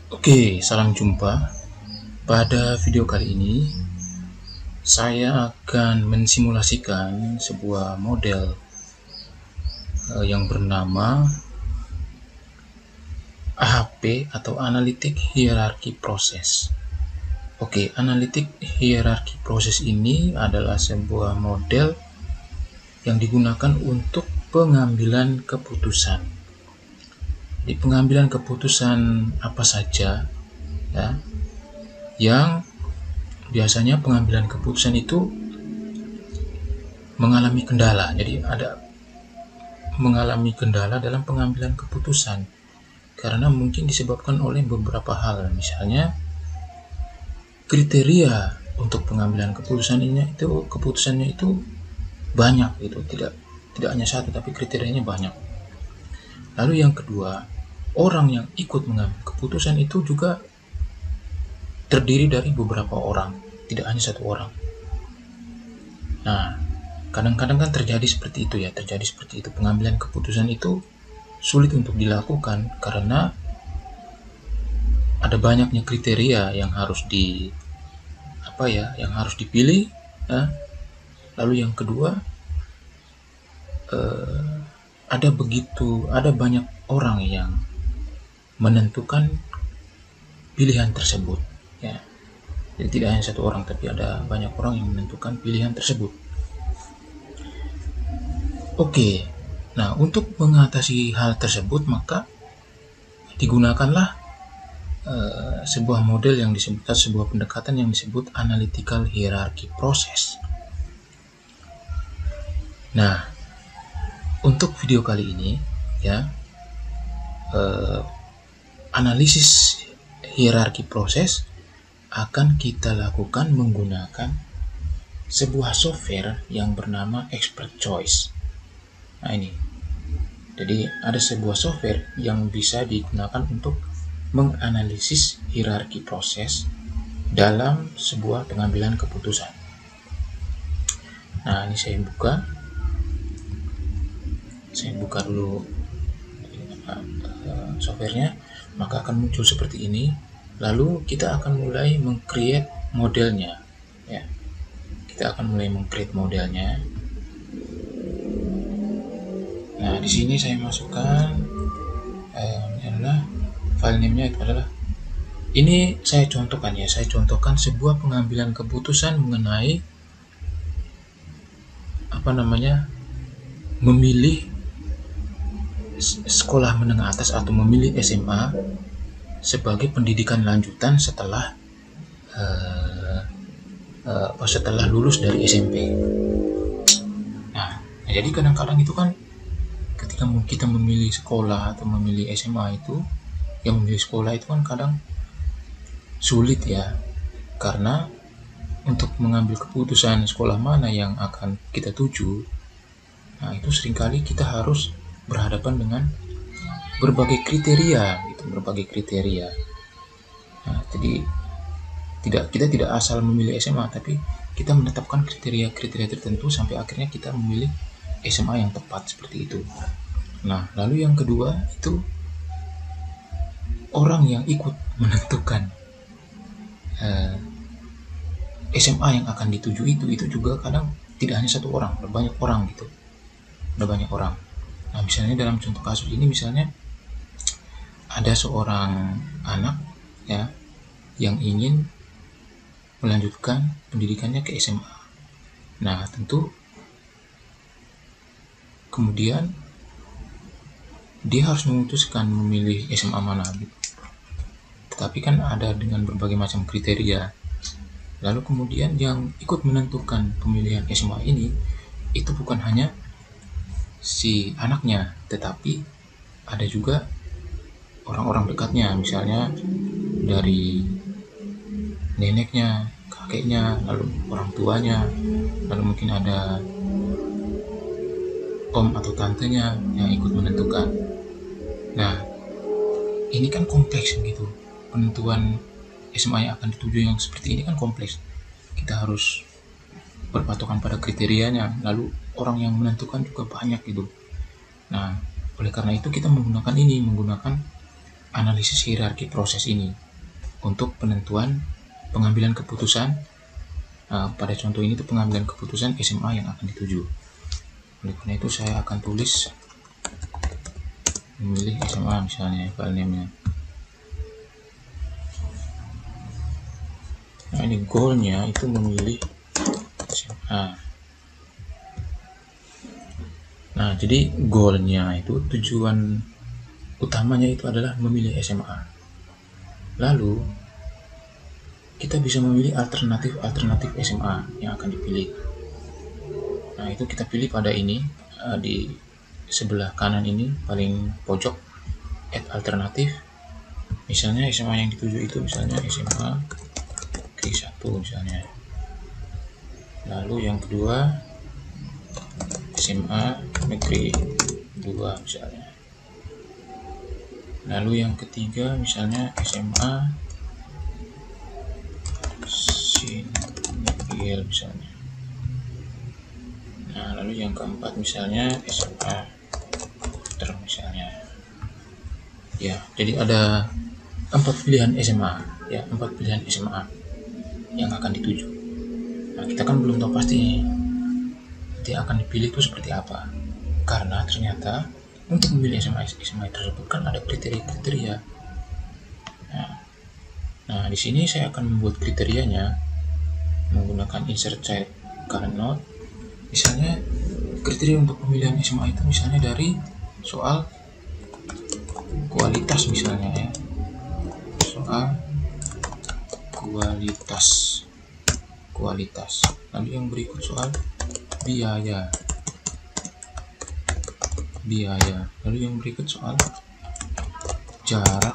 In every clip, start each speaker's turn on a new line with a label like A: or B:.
A: Oke, salam jumpa. Pada video kali ini, saya akan mensimulasikan sebuah model yang bernama AHP atau Analytic Hierarchy Process. Oke, Analytic Hierarchy Process ini adalah sebuah model yang digunakan untuk pengambilan keputusan. Di pengambilan keputusan apa saja ya, yang biasanya pengambilan keputusan itu mengalami kendala. Jadi ada mengalami kendala dalam pengambilan keputusan karena mungkin disebabkan oleh beberapa hal, misalnya kriteria untuk pengambilan keputusannya itu banyak gitu, tidak hanya satu tapi kriterianya banyak. Lalu yang kedua, orang yang ikut mengambil keputusan itu juga terdiri dari beberapa orang, tidak hanya satu orang. Nah, kadang-kadang kan terjadi seperti itu, pengambilan keputusan itu sulit untuk dilakukan karena ada banyaknya kriteria yang harus dipilih ya. Lalu yang kedua, ada banyak orang yang menentukan pilihan tersebut ya. Jadi tidak hanya satu orang tapi ada banyak orang yang menentukan pilihan tersebut. Oke, nah untuk mengatasi hal tersebut maka digunakanlah sebuah model yang disebut, sebuah pendekatan yang disebut Analytical Hierarchy Process. Nah, untuk video kali ini ya, analisis hierarki proses akan kita lakukan menggunakan sebuah software yang bernama Expert Choice. Nah ini, jadi ada sebuah software yang bisa digunakan untuk menganalisis hierarki proses dalam sebuah pengambilan keputusan. Nah ini saya buka dulu softwarenya, maka akan muncul seperti ini. Lalu kita akan mulai meng-create modelnya ya. Nah, di sini saya masukkan adalah file name-nya itu adalah ini. Saya contohkan sebuah pengambilan keputusan mengenai memilih sekolah menengah atas atau memilih SMA sebagai pendidikan lanjutan setelah lulus dari SMP. Nah, jadi kadang-kadang itu kan ketika kita memilih sekolah atau memilih SMA itu, yang memilih sekolah itu kan kadang sulit ya, karena untuk mengambil keputusan sekolah mana yang akan kita tuju, nah itu seringkali kita harus berhadapan dengan berbagai kriteria. Nah, jadi kita tidak asal memilih SMA, tapi kita menetapkan kriteria tertentu sampai akhirnya kita memilih SMA yang tepat seperti itu. Nah, lalu yang kedua itu orang yang ikut menentukan SMA yang akan dituju itu juga kadang tidak hanya satu orang, ada banyak orang. Nah, misalnya dalam contoh kasus ini, misalnya ada seorang anak ya yang ingin melanjutkan pendidikannya ke SMA. Nah, tentu kemudian dia harus memutuskan memilih SMA mana gitu. Tetapi kan ada dengan berbagai macam kriteria. Lalu kemudian yang ikut menentukan pemilihan SMA ini itu bukan hanya si anaknya, tetapi ada juga orang-orang dekatnya, misalnya dari neneknya, kakeknya, lalu orang tuanya, lalu mungkin ada om atau tantenya yang ikut menentukan. Nah, ini kan kompleks gitu. Penentuan SMA yang akan dituju yang seperti ini kan kompleks. Kita harus berpatokan pada kriterianya, lalu orang yang menentukan juga banyak gitu. Nah, oleh karena itu kita menggunakan analisis hierarki proses ini untuk penentuan pengambilan keputusan. Pada contoh ini tuh pengambilan keputusan SMA yang akan dituju. Oleh karena itu saya akan tulis memilih SMA misalnya file name-nya. Nah, ini goalnya itu memilih SMA. Nah, jadi goalnya itu, tujuan utamanya itu adalah memilih SMA. Lalu kita bisa memilih alternatif SMA yang akan dipilih. Nah, itu kita pilih pada ini, di sebelah kanan ini paling pojok, add alternatif. Misalnya SMA yang dituju itu misalnya SMA Negeri 1 misalnya. Lalu yang kedua SMA Negeri 2 misalnya. Lalu yang ketiga misalnya SMA Sinegil misalnya. Nah, lalu yang keempat misalnya SMA misalnya. Ya, jadi ada 4 pilihan SMA, ya, 4 pilihan SMA yang akan dituju. Nah, kita kan belum tahu pasti nanti akan dipilih itu seperti apa, karena ternyata untuk memilih SMA tersebut kan ada kriteria. Nah, di sini saya akan membuat kriterianya menggunakan insert child current node. Misalnya kriteria untuk pemilihan SMA itu misalnya dari soal kualitas misalnya, ya, soal kualitas. Lalu yang berikut soal biaya. Lalu yang berikut soal jarak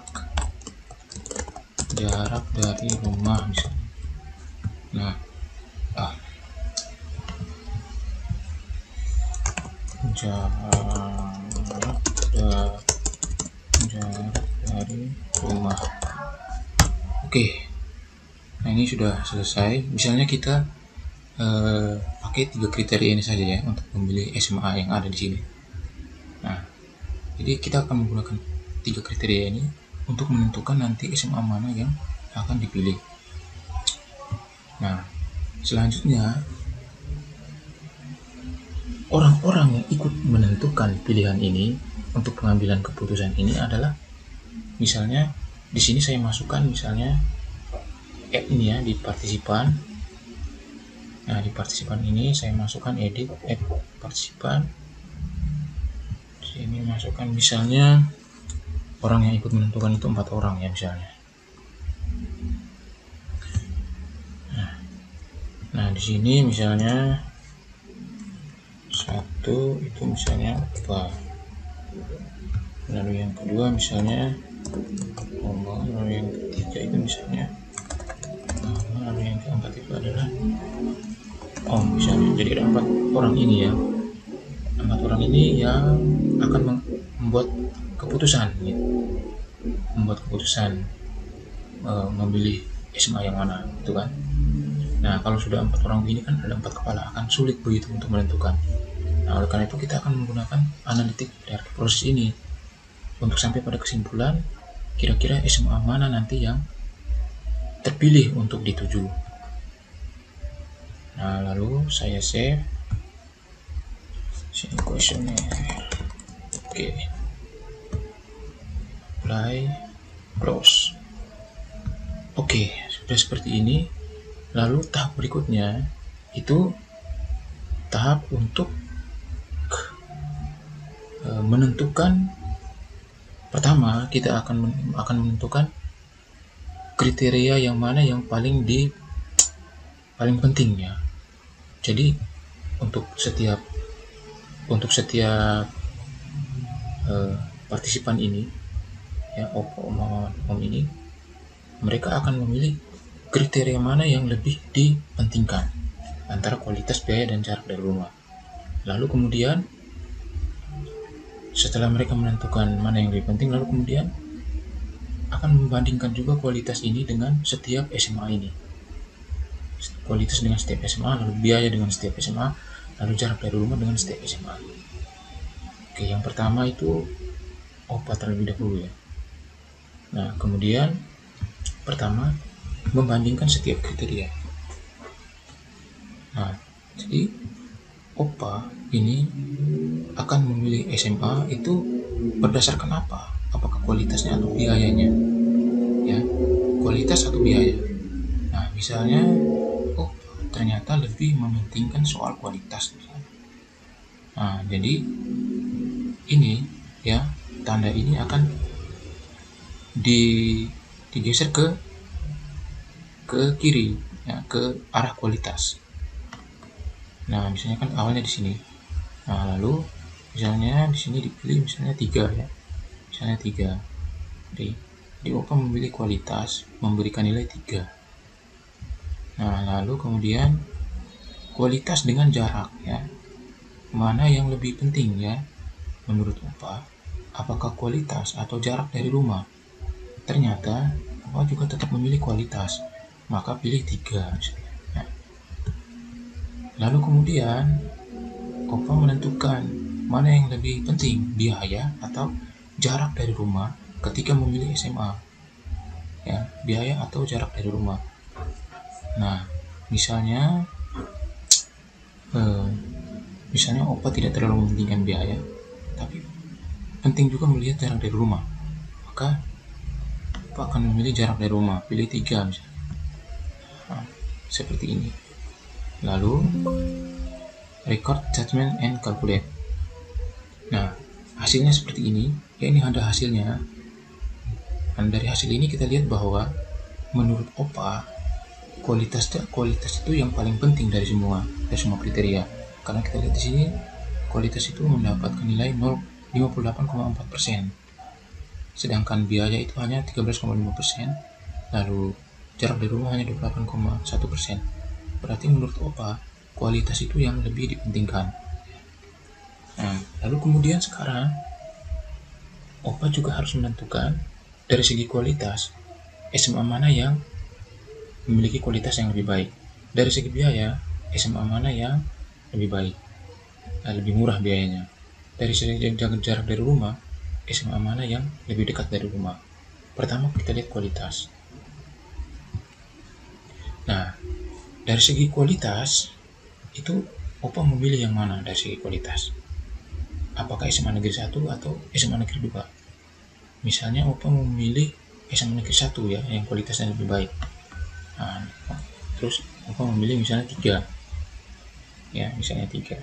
A: dari rumah misalnya. Nah, jarak dari rumah. Oke. Nah, ini sudah selesai. Misalnya kita pakai 3 kriteria ini saja, ya, untuk memilih SMA yang ada di sini. Nah, jadi kita akan menggunakan 3 kriteria ini untuk menentukan nanti SMA mana yang akan dipilih. Nah, selanjutnya orang-orang yang ikut menentukan pilihan ini untuk pengambilan keputusan ini adalah, misalnya di sini saya masukkan misalnya add ini, ya, di partisipan. Nah, di partisipan ini saya masukkan edit add partisipan. Ini masukkan misalnya orang yang ikut menentukan itu 4 orang, ya, misalnya. Nah, di sini misalnya 1 itu misalnya apa, lalu yang kedua misalnya lalu yang ketiga itu misalnya lalu yang keempat itu adalah misalnya. Jadi ada 4 orang ini, ya, 4 orang ini yang akan membuat keputusan, gitu. Memilih SMA yang mana, itu kan. Nah, kalau sudah 4 orang begini kan ada 4 kepala, akan sulit begitu untuk menentukan. Nah, oleh karena itu kita akan menggunakan analitik dari proses ini untuk sampai pada kesimpulan kira-kira SMA mana nanti yang terpilih untuk dituju. Nah, lalu saya save questionnaire. Oke. Apply, close. Oke, sudah seperti ini. Lalu tahap berikutnya itu tahap untuk menentukan. Pertama, kita akan menentukan kriteria yang mana yang paling penting, ya. Jadi untuk setiap partisipan ini, ya, om ini, mereka akan memilih kriteria mana yang lebih dipentingkan antara kualitas, biaya, dan jarak dari rumah. Lalu kemudian setelah mereka menentukan mana yang lebih penting, lalu kemudian akan membandingkan juga kualitas ini dengan setiap SMA ini. Kualitas dengan setiap SMA, lalu biaya dengan setiap SMA, lalu jarak dari rumah dengan setiap SMA. Oke, yang pertama itu OPA terlebih dahulu, ya. Nah, kemudian pertama membandingkan setiap kriteria. Nah, jadi Opa ini akan memilih SMA itu berdasarkan apa? Apakah kualitasnya atau biayanya? Ya, kualitas atau biaya. Nah, misalnya Opa ternyata lebih mementingkan soal kualitas. Nah, jadi ini ya, tanda ini akan digeser ke kiri ya, ke arah kualitas. Nah, misalnya kan awalnya di sini. Nah, lalu misalnya di sini dipilih misalnya 3 ya. Misalnya 3. Jadi Opa memilih kualitas, memberikan nilai 3. Nah, lalu kemudian kualitas dengan jarak ya. Mana yang lebih penting ya menurut Opa? Apakah kualitas atau jarak dari rumah? Ternyata Opa juga tetap memilih kualitas, maka pilih 3 misalnya. Nah, lalu kemudian Opa menentukan mana yang lebih penting, biaya atau jarak dari rumah ketika memilih SMA. Ya, biaya atau jarak dari rumah. Nah, misalnya Opa tidak terlalu mementingkan biaya, tapi penting juga melihat jarak dari rumah. Maka Opa akan memilih jarak dari rumah, pilih 3 misalnya. Nah, seperti ini. Lalu record, judgment, and calculate. Nah, hasilnya seperti ini. Ya, ini ada hasilnya. Dan dari hasil ini kita lihat bahwa menurut Opa kualitas itu yang paling penting dari semua kriteria. Karena kita lihat di sini kualitas itu mendapatkan nilai 58,4%. Sedangkan biaya itu hanya 13,5%. Lalu jarak dari rumah hanya 28,1%. Berarti menurut Opa kualitas itu yang lebih dipentingkan. Nah, lalu kemudian sekarang Opa juga harus menentukan dari segi kualitas SMA mana yang memiliki kualitas yang lebih baik. Dari segi biaya, SMA mana yang lebih baik, lebih murah biayanya. Dari segi jarak dari rumah, SMA mana yang lebih dekat dari rumah. Pertama kita lihat kualitas. Nah, dari segi kualitas itu Opa memilih yang mana dari segi kualitas? Apakah SMA Negeri 1 atau SMA Negeri 2? Misalnya Opa memilih SMA Negeri 1 ya, yang kualitasnya lebih baik. Nah, terus Opa memilih misalnya 3. Ya, misalnya 3.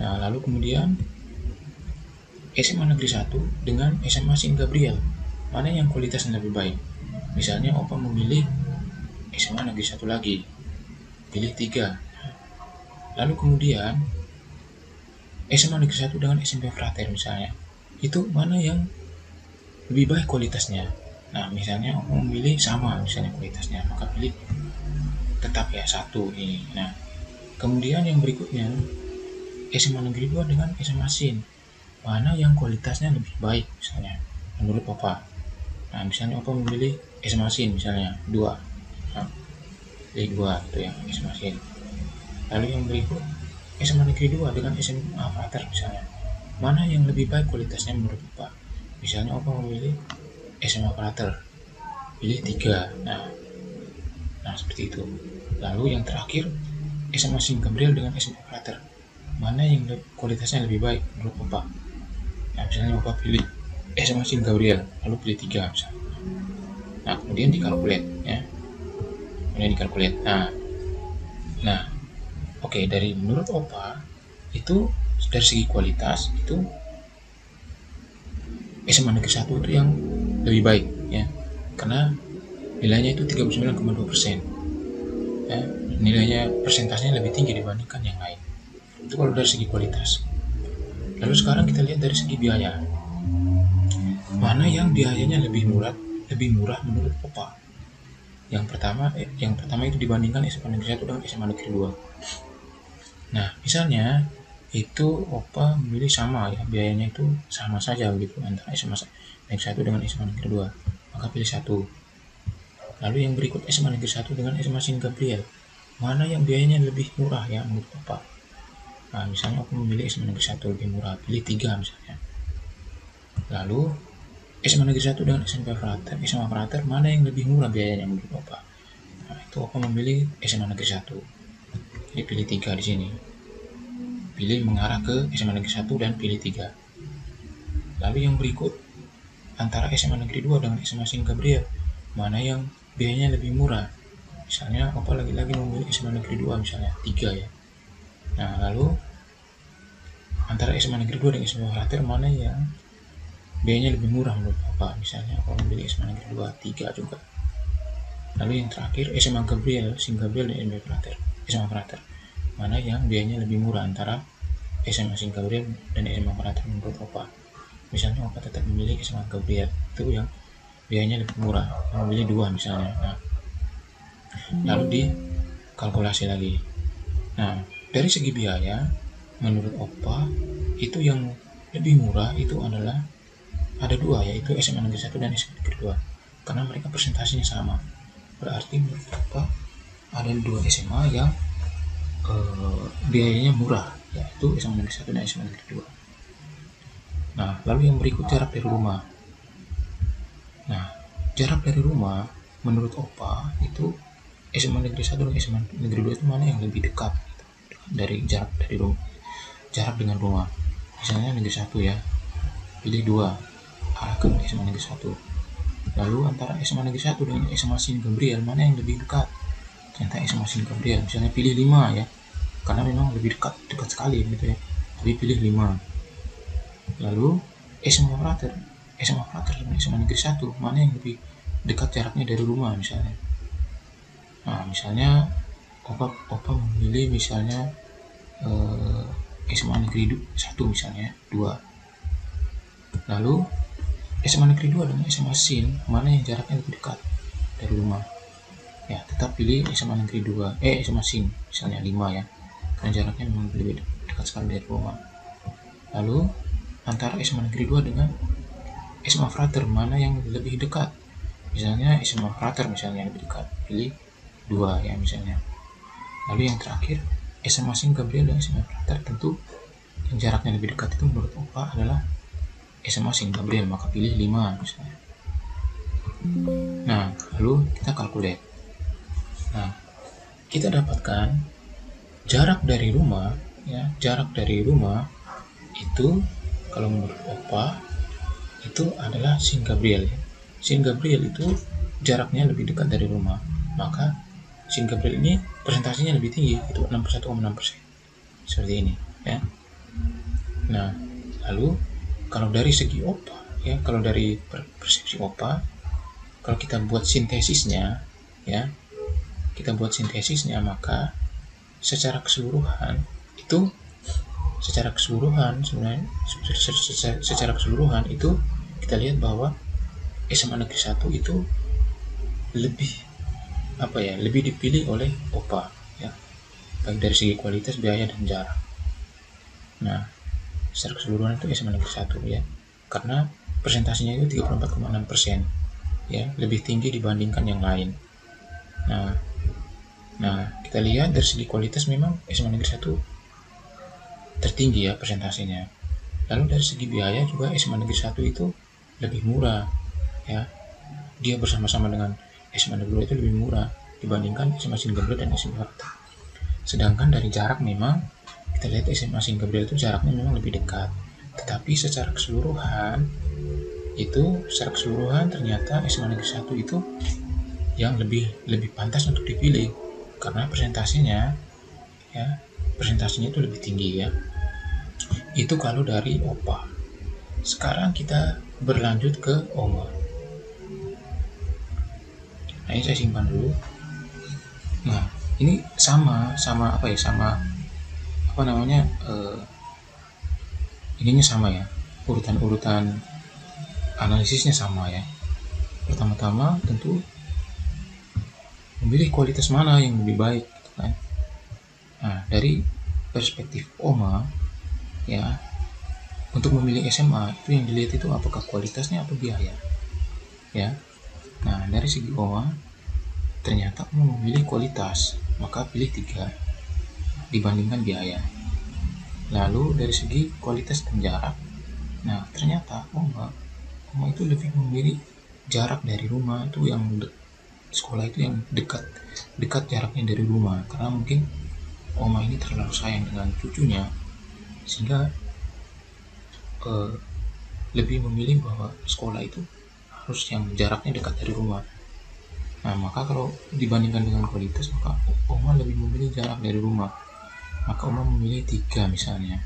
A: Nah, lalu kemudian SMA Negeri 1 dengan SMA Sin Gabriel, mana yang kualitasnya lebih baik? Misalnya Opa memilih SMA Negeri 1 lagi, pilih 3. Lalu kemudian SMA Negeri 1 dengan SMP Frater misalnya, itu mana yang lebih baik kualitasnya? Nah, misalnya Opa memilih sama misalnya kualitasnya, maka pilih tetap ya 1 ini. Nah, kemudian yang berikutnya SMA Negeri 2 dengan SMA Sin, mana yang kualitasnya lebih baik misalnya menurut Opa. Nah, misalnya Opa memilih SMA Sin misalnya 2. Nah, pilih 2 itu yang SMA Sin. Lalu yang berikut SMA Negeri 2 dengan SMA Frater misalnya, mana yang lebih baik kualitasnya menurut Opa. Misalnya Opa memilih SMA Frater, pilih 3. Nah, seperti itu. Lalu yang terakhir SMA Sin Gabriel dengan SMA Frater, mana yang kualitasnya lebih baik menurut Opa. Nah, misalnya Opa pilih SMA Sin Gabriel, lalu pilih 3 misalnya. Nah, kemudian dikalkulate ya. Nah, oke, dari menurut Opa itu dari segi kualitas itu SMA Negeri 1 itu yang lebih baik ya. Karena nilainya itu 39,2%. Ya, nilainya persentasenya lebih tinggi dibandingkan yang lain. Itu kalau dari segi kualitas. Lalu sekarang kita lihat dari segi biaya. Mana yang biayanya lebih murah menurut Opa? Yang pertama itu dibandingkan SMA Negeri 1 dengan SMA Negeri 2. Nah, misalnya itu Opa memilih sama ya, biayanya itu sama saja begitu antara SMA Negeri 1 dengan SMA Negeri 2, maka pilih 1. Lalu yang berikut SMA Negeri 1 dengan SMA Sin Gabriel, mana yang biayanya lebih murah ya menurut Opa. Nah, misalnya Opa memilih SMA Negeri 1 lebih murah, pilih 3 misalnya. Lalu SMA Negeri 1 dengan SMA Frater mana yang lebih murah biayanya menurut Opa? Nah, itu Opa memilih SMA Negeri 1. Jadi pilih 3 di sini. Pilih mengarah ke SMA Negeri 1 dan pilih 3. Lalu yang berikut, antara SMA Negeri 2 dengan SMA Sin Gabriel, mana yang biayanya lebih murah? Misalnya Opa lagi-lagi memilih SMA Negeri 2 misalnya, 3 ya. Nah, lalu antara SMA Negeri 2 dan SMA Frater mana yang biayanya lebih murah menurut Opa? Misalnya Opa memilih SMA Negeri 2, 3 juga. Lalu yang terakhir, SMA Gabriel, Sin Gabriel dan SMA Frater. Mana yang biayanya lebih murah antara SMA Sin Gabriel dan SMA Frater menurut Opa? Misalnya Opa tetap memilih SMA Gabriel, itu yang biayanya lebih murah, memilih 2 misalnya. Nah, lalu dikalkulasi lagi. Nah, dari segi biaya, menurut Opa itu yang lebih murah itu adalah ada 2, yaitu SMA Negeri 1 dan SMA Negeri 2, karena mereka presentasinya sama. Berarti menurut Opa ada 2 SMA yang biayanya murah, yaitu SMA Negeri 1 dan SMA Negeri 2. Nah, lalu yang berikut jarak dari rumah. Nah, jarak dari rumah menurut Opa itu SMA Negeri 1 dan SMA Negeri 2 itu mana yang lebih dekat gitu, dari jarak dari rumah, jarak dengan rumah. Misalnya Negeri 1 ya, pilih 2, arah ke SMA Negeri 1. Lalu antara SMA Negeri 1 dengan SMA Sin Gabriel mana yang lebih dekat? Ternyata SMA Sin Gabriel, misalnya pilih 5 ya, karena memang lebih dekat sekali gitu ya, tapi pilih 5. Lalu SMA Frater dengan SMA Negeri 1 mana yang lebih dekat jaraknya dari rumah misalnya. Nah, misalnya Opa memilih misalnya SMA Negeri 1 misalnya 2. Lalu SMA Negeri 2 dengan SMA Sin mana yang jaraknya lebih dekat dari rumah? Ya, tetap pilih SMA Negeri 2, SMA Sin misalnya 5 ya, karena jaraknya memang lebih dekat sekali dari rumah. Lalu antara SMA Negeri 2 dengan SMA Frater mana yang lebih dekat? Misalnya SMA Frater misalnya lebih dekat, pilih 2 ya misalnya. Lalu yang terakhir, SMA Sin Gabriel dan SMA Frater, tentu yang jaraknya lebih dekat itu menurut Opa adalah SMA Sin Gabriel, maka pilih 5 misalnya. Nah, lalu kita calculate. Nah, kita dapatkan jarak dari rumah ya, jarak dari rumah itu kalau menurut Opa itu adalah Sin Gabriel. Sin Gabriel itu jaraknya lebih dekat dari rumah, maka Sin Gabriel ini presentasinya lebih tinggi, itu 61,6%. Seperti ini ya. Nah, lalu kalau dari segi Opa ya, kalau dari persepsi Opa, kalau kita buat sintesisnya ya, maka secara keseluruhan itu kita lihat bahwa SMA Negeri 1 itu lebih dipilih oleh Opa ya, baik dari segi kualitas, biaya, dan jarak. Nah, secara keseluruhan itu SMA Negeri 1 ya, karena presentasinya itu 34,6% ya, lebih tinggi dibandingkan yang lain. Nah, kita lihat dari segi kualitas memang SMA Negeri 1 tertinggi ya presentasinya. Lalu dari segi biaya juga SMA Negeri 1 itu lebih murah ya. Dia bersama-sama dengan SMA Negeri 2 itu lebih murah dibandingkan SMA Sin Gabriel dan SMA Frater. Sedangkan dari jarak memang kita lihat SMA Sin Gabriel itu jaraknya memang lebih dekat. Tetapi secara keseluruhan ternyata SMA Negeri 1 itu yang lebih pantas untuk dipilih karena presentasinya itu lebih tinggi ya. Itu kalau dari Opa. Sekarang kita berlanjut ke Oma. Nah, ini saya simpan dulu. Nah, ini ininya sama ya, urutan analisisnya sama ya. Pertama-tama tentu memilih kualitas mana yang lebih baik gitu kan. Nah, dari perspektif Oma ya, untuk memilih SMA itu yang dilihat itu apakah kualitasnya atau biaya ya. Nah, dari segi Oma ternyata Oma memilih kualitas, maka pilih 3 dibandingkan biaya. Lalu dari segi kualitas dan jarak, nah ternyata Oma Oma itu lebih memilih jarak dari rumah itu yang sekolah itu yang dekat jaraknya dari rumah, karena mungkin Oma ini terlalu sayang dengan cucunya sehingga lebih memilih bahwa sekolah itu harus yang jaraknya dekat dari rumah. Nah, maka kalau dibandingkan dengan kualitas, maka Oma lebih memilih jarak dari rumah. Maka Oma memilih 3 misalnya.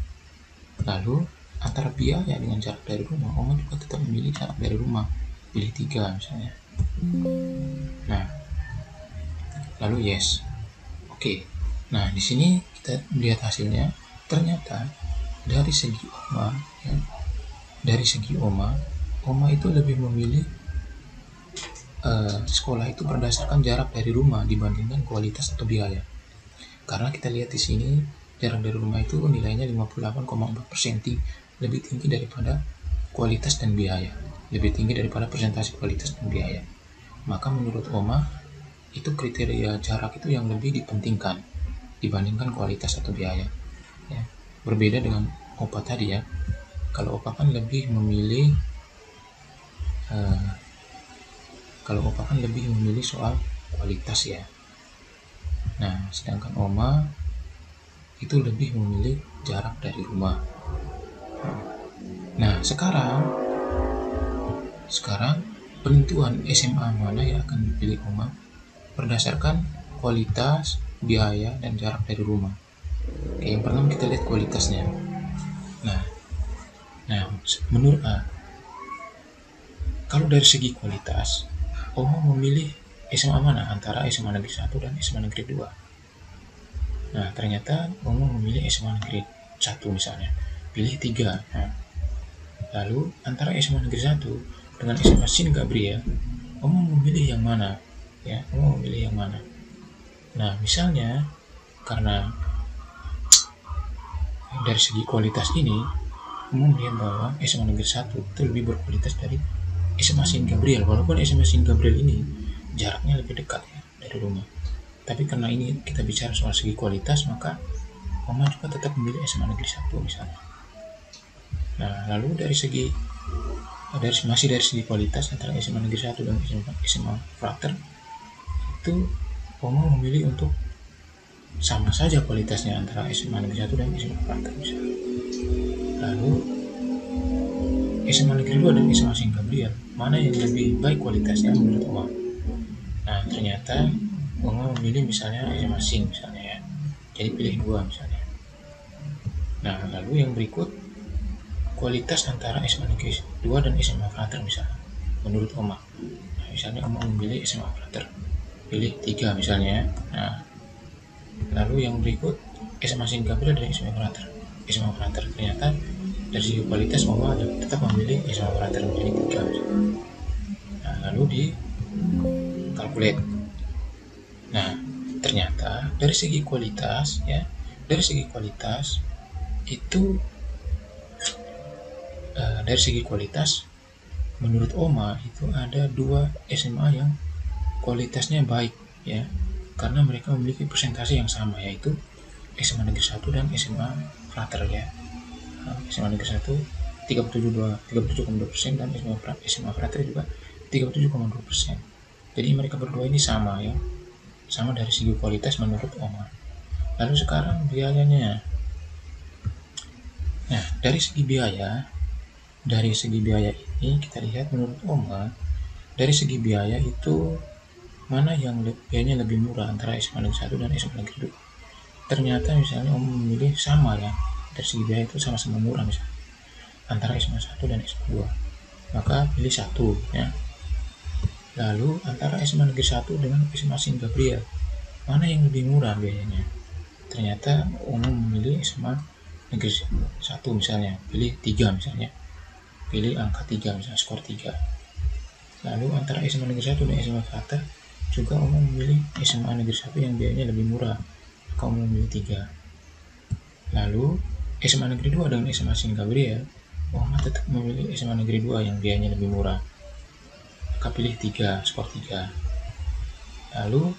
A: Lalu antara biaya dengan jarak dari rumah, Oma juga tetap memilih jarak dari rumah, pilih 3 misalnya. Nah, lalu yes. Oke. Nah, di sini kita lihat hasilnya. Ternyata dari segi Oma, ya, dari segi Oma itu lebih memilih sekolah itu berdasarkan jarak dari rumah dibandingkan kualitas atau biaya. Karena kita lihat di sini jarak dari rumah itu nilainya 58,4%, lebih tinggi daripada kualitas dan biaya, lebih tinggi daripada persentase kualitas dan biaya. Maka menurut Oma itu kriteria jarak itu yang lebih dipentingkan dibandingkan kualitas atau biaya. Ya, berbeda dengan Opa tadi ya. Kalau Opa kan lebih memilih soal kualitas ya. Nah, sedangkan Oma itu lebih memilih jarak dari rumah. Nah, sekarang penentuan SMA mana yang akan dipilih Oma berdasarkan kualitas, biaya, dan jarak dari rumah. Oke, yang pertama kita lihat kualitasnya. Nah, menurut kalau dari segi kualitas, Oma memilih SMA mana antara SMA Negeri 1 dan SMA Negeri 2? Nah, ternyata Oma memilih SMA Negeri 1 misalnya, pilih 3. Nah, lalu antara SMA Negeri 1 dengan SMA Sin Gabriel, Oma memilih yang mana? Ya, Oma memilih yang mana? Nah, misalnya karena dari segi kualitas ini, Oma melihat bahwa SMA Negeri 1 itu lebih berkualitas dari SMA Sin Gabriel, walaupun SMA Sin Gabriel ini jaraknya lebih dekat ya dari rumah. Tapi karena ini kita bicara soal segi kualitas, maka Oma juga tetap memilih SMA Negeri 1 misalnya. Nah, lalu dari segi kualitas antara SMA Negeri 1 dan SMA Frater, itu Oma memilih untuk sama saja kualitasnya antara SMA Negeri 1 dan SMA Frater misalnya. Lalu SMA Negeri 2 dan SMA Sin Gabriel, mana yang lebih baik kualitasnya menurut Oma? Nah, ternyata Oma memilih misalnya SMA Sin misalnya ya, jadi pilih 2 misalnya. Nah, lalu yang berikut kualitas antara SMA Negeri 2 dan SMA Frater misalnya menurut Oma. Nah, misalnya Oma memilih SMA Frater, pilih 3 misalnya. Nah, lalu yang berikut SMA Sin Gabriel dan SMA Frater, ternyata dari segi kualitas Oma tetap memilih SMA Frater, menjadi 3 misalnya. Nah, lalu di calculate. Nah, ternyata dari segi kualitas itu menurut Oma itu ada 2 SMA yang kualitasnya baik ya, karena mereka memiliki persentase yang sama, yaitu SMA Negeri 1 dan SMA Frater ya. SMA Negeri 1 37,2% dan SMA Frater juga 37,2%. Jadi mereka berdua ini sama ya, sama dari segi kualitas menurut Oma. Lalu sekarang biayanya. Nah, dari segi biaya ini kita lihat menurut Oma, dari segi biaya itu mana yang biayanya lebih murah antara SMA Negeri 1 dan SMA Negeri 2. Ternyata misalnya Oma memilih sama ya, dari segi biaya itu sama-sama murah misalnya antara SMA 1 dan SMA 2, maka pilih 1 ya. Lalu antara SMA Negeri 1 dengan SMA Sin Gabriel, mana yang lebih murah biayanya? Ternyata Oma memilih SMA Negeri 1 misalnya, pilih 3 misalnya, pilih angka 3 misalnya, skor 3. Lalu antara SMA Negeri 1 dan SMA Frater juga Oma memilih SMA Negeri 1 yang biayanya lebih murah, maka Oma memilih 3. Lalu SMA Negeri 2 dengan SMA Sin Gabriel, Oma tetap memilih SMA Negeri 2 yang biayanya lebih murah, maka pilih 3, skor 3. Lalu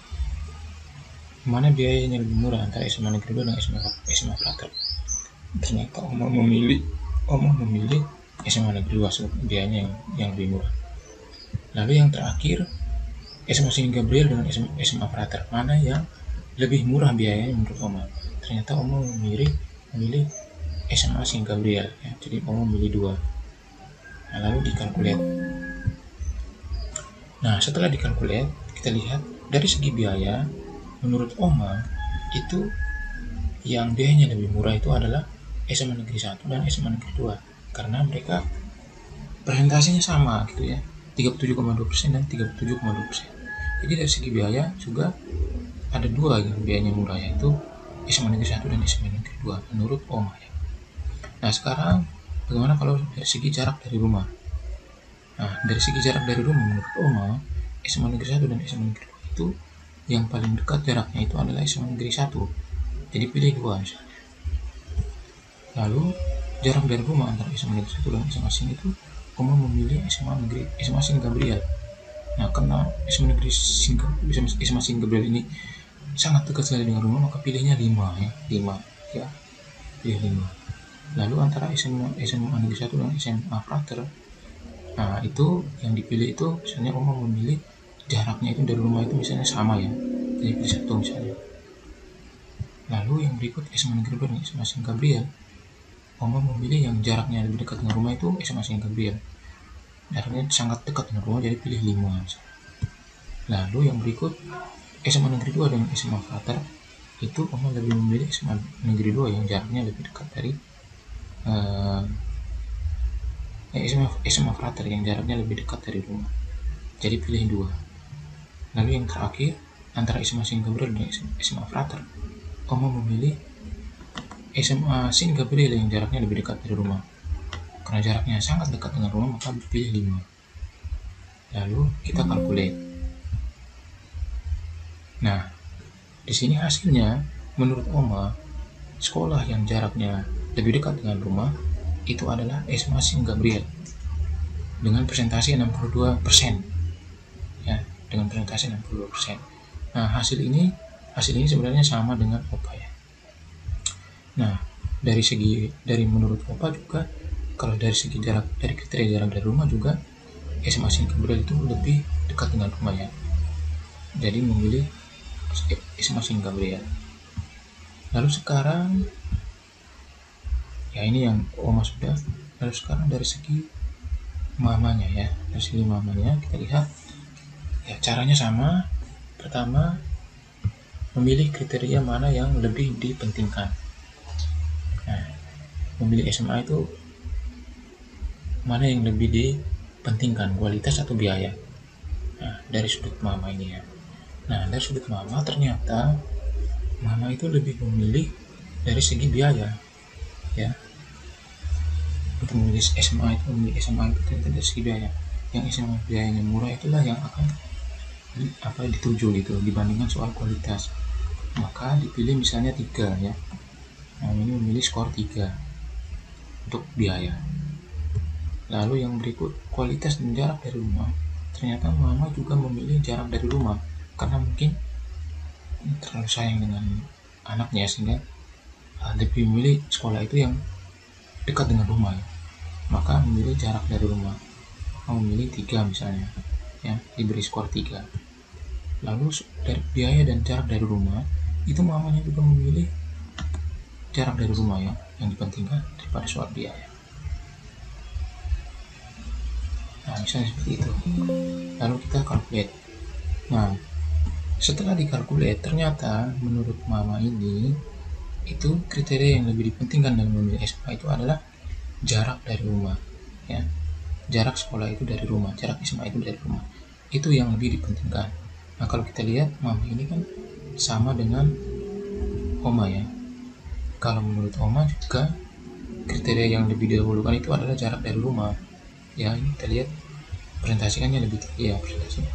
A: mana biayanya lebih murah antara SMA Negeri 2 dan SMA Frater? Ternyata Oma memilih SMA Negeri 2 biayanya yang lebih murah. Lalu yang terakhir, SMA Sin Gabriel dengan SMA Frater, mana yang lebih murah biayanya menurut Oma? Ternyata Oma memilih SMA Sin Gabriel ya. Jadi Oma memilih 2. Nah, lalu dikalkulat. Nah, setelah dikalkulat, kita lihat dari segi biaya, menurut Oma itu yang biayanya lebih murah itu adalah SMA Negeri 1 dan SMA Negeri 2, karena mereka presentasinya sama gitu ya, 37,2% dan 37,2%. Jadi dari segi biaya juga ada 2 yang biayanya murah, yaitu SMA Negeri 1 dan SMA Negeri 2 menurut Oma ya. Nah, sekarang bagaimana kalau dari segi jarak dari rumah? Nah, dari segi jarak dari rumah menurut Oma, SMA Negeri 1 dan SMA Negeri 2 itu yang paling dekat jaraknya itu adalah SMA Negeri 1. Jadi pilih 2 misalnya. Lalu jarak dari rumah antara SMA Negeri 1 dan SMA Sin itu Oma memilih SMA Sin Gabriel. Nah, karena SMA Sin Gabriel ini sangat dekat sekali dengan rumah, maka pilihnya 5 ya. 5 ya. Pilih 5. Lalu antara SMA Negeri 1 dan SMA Frater, nah itu yang dipilih itu misalnya Oma memilih jaraknya itu dari rumah itu misalnya sama ya, jadi pilih 1 misalnya. Lalu yang berikut SMA Negeri 2 dan SMA Sin Gabriel, Oma memilih yang jaraknya lebih dekat dengan rumah itu SMA Sin Gabriel, jaraknya sangat dekat dengan rumah, jadi pilih 5 misalnya. Lalu yang berikut SMA Negeri 2 dan SMA Frater, itu Oma lebih memilih SMA Negeri 2 yang jaraknya lebih dekat dari SMA Frater yang jaraknya lebih dekat dari rumah, jadi pilih 2. Lalu yang terakhir antara SMA Sin Gabriel dan SMA Frater, Oma memilih SMA Sin Gabriel yang jaraknya lebih dekat dari rumah. Karena jaraknya sangat dekat dengan rumah, maka pilih 5. Lalu kita kalkulate. Nah, di sini hasilnya menurut Oma, sekolah yang jaraknya lebih dekat dengan rumah itu adalah SMA Sin Gabriel dengan presentasi 62%. Ya, dengan presentasi 62%. Nah, hasil ini sebenarnya sama dengan Opa ya. Nah, dari menurut Opa juga, kalau dari segi jarak, dari kriteria jarak dari rumah juga SMA Sin Gabriel itu lebih dekat dengan rumah ya. Jadi memilih SMA Sin Gabriel. Lalu sekarang ya ini yang Oma sudah. Lalu sekarang dari segi mamanya ya, dari segi mamanya kita lihat ya, caranya sama. Pertama, memilih kriteria mana yang lebih dipentingkan. Nah, memilih SMA itu mana yang lebih dipentingkan, kualitas atau biaya. Nah, dari sudut mama ini ya. Nah, dari sudut mama ternyata mama itu lebih memilih dari segi biaya ya. Untuk memilih SMA itu ternyata dari segi biaya. Yang SMA biayanya murah itulah yang akan dituju gitu dibandingkan soal kualitas. Maka dipilih misalnya 3 ya. Nah, ini memilih skor 3 untuk biaya. Lalu yang berikut kualitas dan jarak dari rumah. Ternyata mama juga memilih jarak dari rumah karena mungkin terlalu sayang dengan anaknya sehingga lebih memilih sekolah itu yang dekat dengan rumah ya. Maka memilih jarak dari rumah. Maka memilih 3 misalnya ya, diberi skor 3. Lalu dari biaya dan jarak dari rumah itu mamanya juga memilih jarak dari rumah ya, yang dipentingkan daripada soal biaya. Nah, misalnya seperti itu. Lalu kita calculate. Nah, setelah dikalkulate ternyata menurut mama ini itu kriteria yang lebih dipentingkan dalam memilih SMA itu adalah jarak dari rumah ya. Jarak sekolah itu dari rumah, jarak SMA itu dari rumah. Itu yang lebih dipentingkan. Nah, kalau kita lihat mama ini kan sama dengan Oma ya. Kalau menurut Oma juga kriteria yang lebih didahulukan itu adalah jarak dari rumah. Ya, ini kita lihat presentasikannya lebih tinggi ya presentasinya.